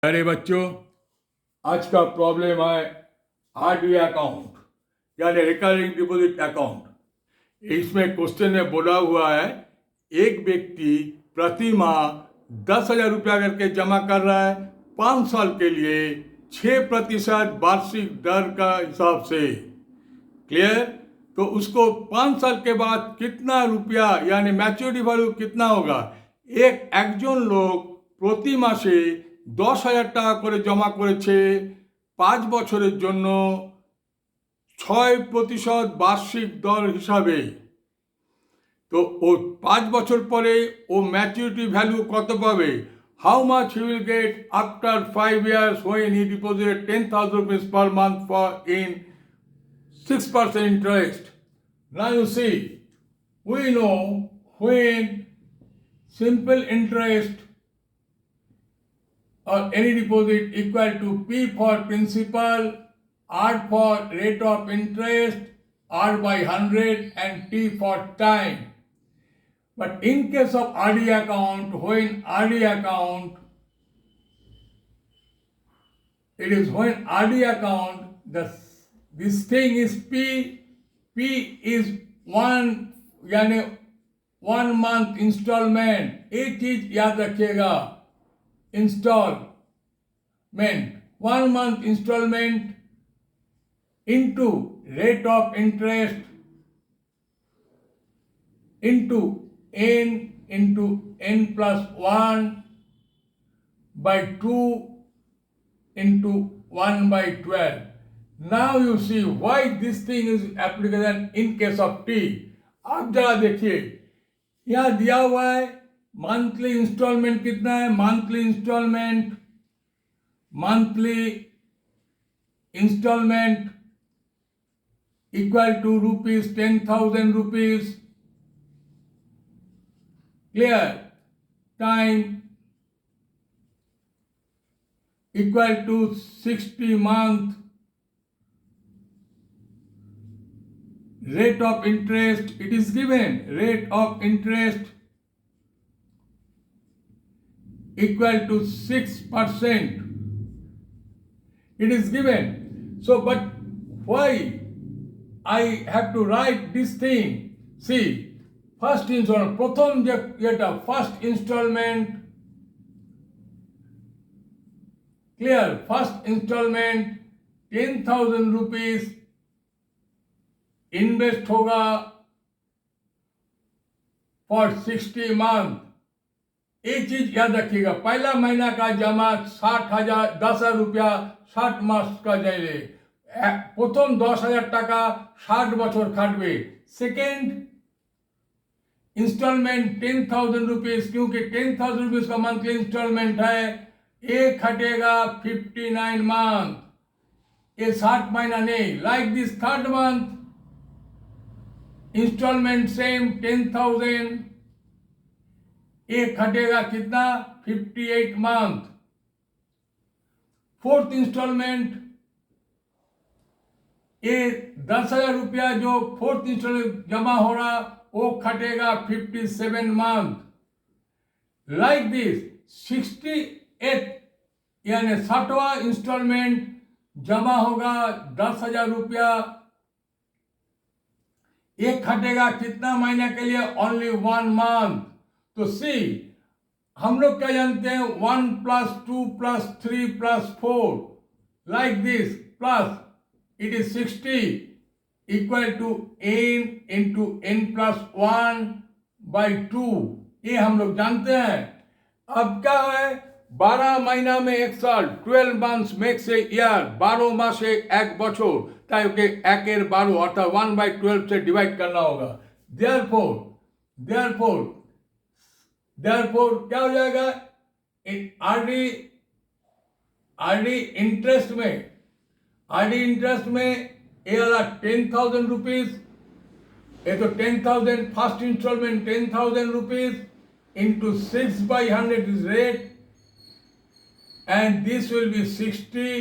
अरे बच्चों, आज का प्रॉब्लम है आरडी अकाउंट यानी रिकरिंग डिपॉजिट अकाउंट। इसमें क्वेश्चन में बोला हुआ है एक व्यक्ति प्रति माह 10,000 रुपया करके जमा कर रहा है 5 साल के लिए 6% वार्षिक दर का हिसाब से। क्लियर? तो उसको 5 साल के बाद कितना रुपया यानी मैच्योरिटी वैल्यू कितना होगा? একজন লোক প্রতি মাসে 10,000 টাকা করে জমা করেছে 5 বছরের জন্য 6% বার্ষিক দর হিসাবে। তো ও 5 বছর পরে ও ম্যাচুরিটি ভ্যালু কত পাবে? How much he will get after 5 years when he deposited 10,000 rupees per month for in 6% interest. Now you see, we know when simple interest or any deposit equal to P for principal, R for rate of interest, R by 100 and T for time. But in case of RD account, when RD account, it is when RD account, this thing is P is यानी 1 month installment। एक चीज याद रखिएगा, installment 1 month installment into rate of interest into n plus 1 by 2 into 1 by 12. Now you see why this thing is applicable in case of T. आप जरा देखिए, यहाँ दिया हुआ है मंथली इंस्टॉलमेंट कितना है। Monthly instalment equal to ₹10,000 rupees. Clear? Time equal to 60 month। Rate of interest, it is given, rate of interest equal to 6%. It is given. So, but why I have to write this thing? See, first installment, প্রথম যেটা first installment, clear, first installment 10,000 rupees invest होगा for 60 month। एक चीज याद रखिएगा, पहला महीना का जमा 10,000 रुपया 60 मास का जाइए। प्रथम 10,000 টাকা 60 বছর খাটবে। सेकेंड इंस्टॉलमेंट 10,000 रुपीज, क्योंकि 10,000 रुपीज का मंथली इंस्टॉलमेंट है। एक खटेगा 59 मंथ, ये 60 महीना नहीं। Like this third month instalment same 10,000, एक खटेगा कितना 58 मंथ। फोर्थ इंस्टॉलमेंट ये 10,000 रुपया जो फोर्थ इंस्टॉलमेंट जमा हो रहा वो खटेगा 57 मंथ। लाइक दिस 68 यानी 60वां इंस्टॉलमेंट जमा होगा 10,000 रुपया, एक खटेगा कितना महीने के लिए? Only 1 month। तो सी हम लोग क्या जानते हैं, 1 + 2 + 3 + 4 like this, plus it is 60 equal to n into n + 1 by 2। ये हम लोग जानते हैं। अब क्या है, 12 महीना में एक साल, 12 months मेक्स ए ईयर, 12 मासे एक बছর, তাই ওকে 1 12 অর্থাৎ 1/12 से डिवाइड करना होगा। देयरफॉर क्या हो जाएगा, आरडी इंटरेस्ट में ये वाला 10,000 रुपीज, ये तो 10,000 first instalment 10,000 rupees into 6/100 is rate, and this will be 60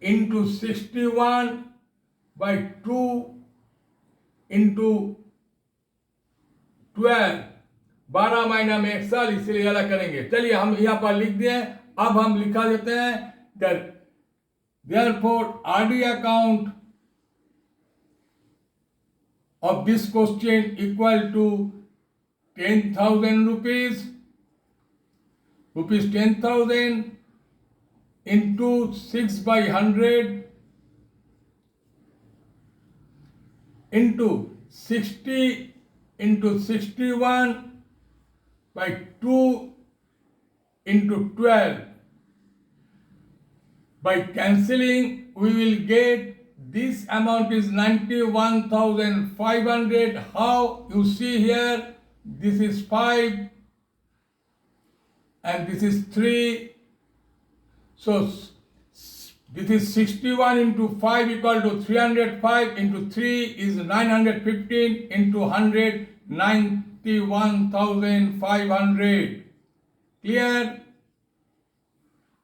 into 61 by 2 into 12। 12 महीना में एक साल, इसलिए अलग करेंगे। चलिए हम यहाँ पर लिख दिए अब हम लिखा देते हैं that therefore RD account of this question equal to 10,000 rupees, rupees 10,000 into 6 by 100 into 60 into 61 by 2 into 12. By cancelling, we will get this amount is 91,500. How? You see here, this is 5 and this is 3. So this is 61 into 5 equal to 305 into 3 is 915 into 100, 91,500. Clear?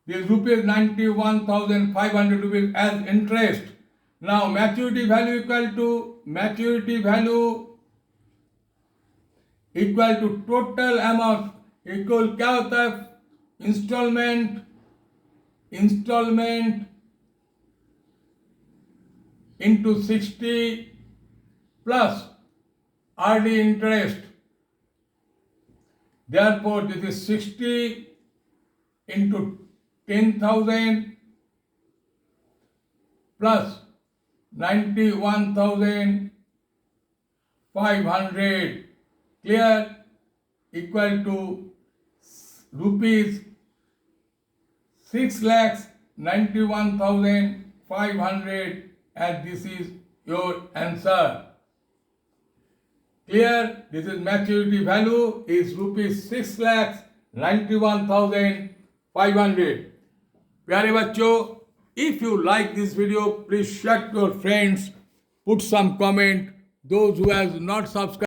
This rupees 91,500 rupees as interest. Now maturity value equal to total amount equal क्या होता है? Installment into 60 plus RD interest. Therefore this is 60 into 10,000 plus 91,500. Clear? Equal to rupees 6,91,500, and this is your answer. Clear? This is maturity value is rupees 6,91,500. प्यारे बच्चों, if you like this video, please share to your friends, put some comment. Those who has not subscribed